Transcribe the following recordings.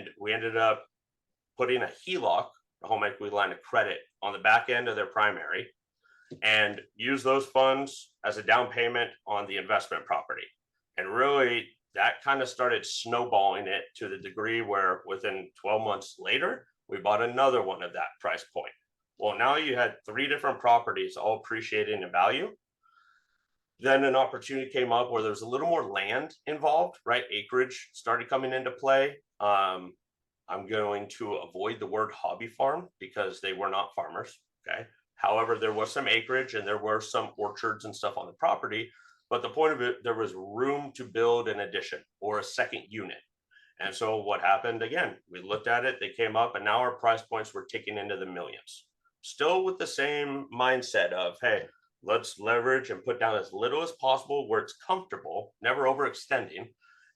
and we ended up putting a HELOC, a home equity line of credit, on the back end of their primary, and use those funds as a down payment on the investment property. And really, that kind of started snowballing it to the degree where within 12 months later, we bought another one of that price point. Well, now you had three different properties all appreciating in value. Then an opportunity came up where there's a little more land involved, right? Acreage started coming into play. I'm going to avoid the word hobby farm because they were not farmers. Okay. However, there was some acreage and there were some orchards and stuff on the property. But the point of it, there was room to build an addition or a second unit. And so what happened again, we looked at it, they came up, and now our price points were ticking into the millions. Still with the same mindset of, hey, let's leverage and put down as little as possible where it's comfortable, never overextending.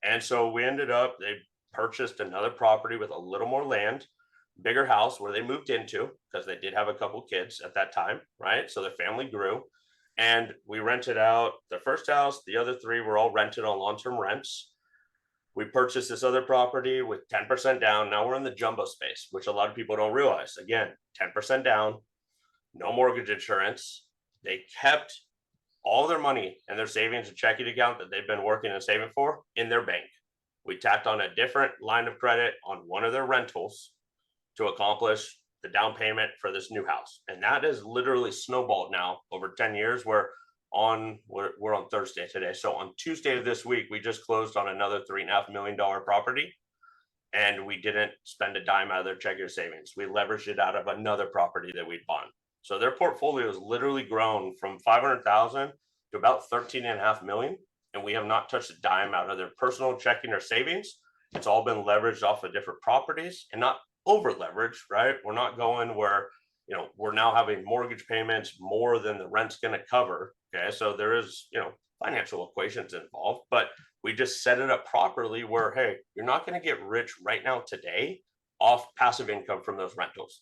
And so we ended up, they purchased another property with a little more land, bigger house where they moved into because they did have a couple kids at that time, right? So their family grew. And we rented out the first house, the other three were all rented on long term rents. We purchased this other property with 10% down. Now we're in the jumbo space, which a lot of people don't realize. Again, 10% down, no mortgage insurance. They kept all their money and their savings and checking account that they've been working and saving for in their bank. We tacked on a different line of credit on one of their rentals to accomplish the down payment for this new house. And that is literally snowballed now over 10 years. We're on Thursday today. So on Tuesday of this week, we just closed on another $3.5 million property. And we didn't spend a dime out of their checking or savings. We leveraged it out of another property that we'd bought. So their portfolio has literally grown from 500,000 to about 13.5 million. And we have not touched a dime out of their personal checking or savings. It's all been leveraged off of different properties and not over leveraged, right? We're not going where, we're now having mortgage payments more than the rent's going to cover. Okay. So there is, financial equations involved, but we just set it up properly where, hey, you're not going to get rich right now today off passive income from those rentals.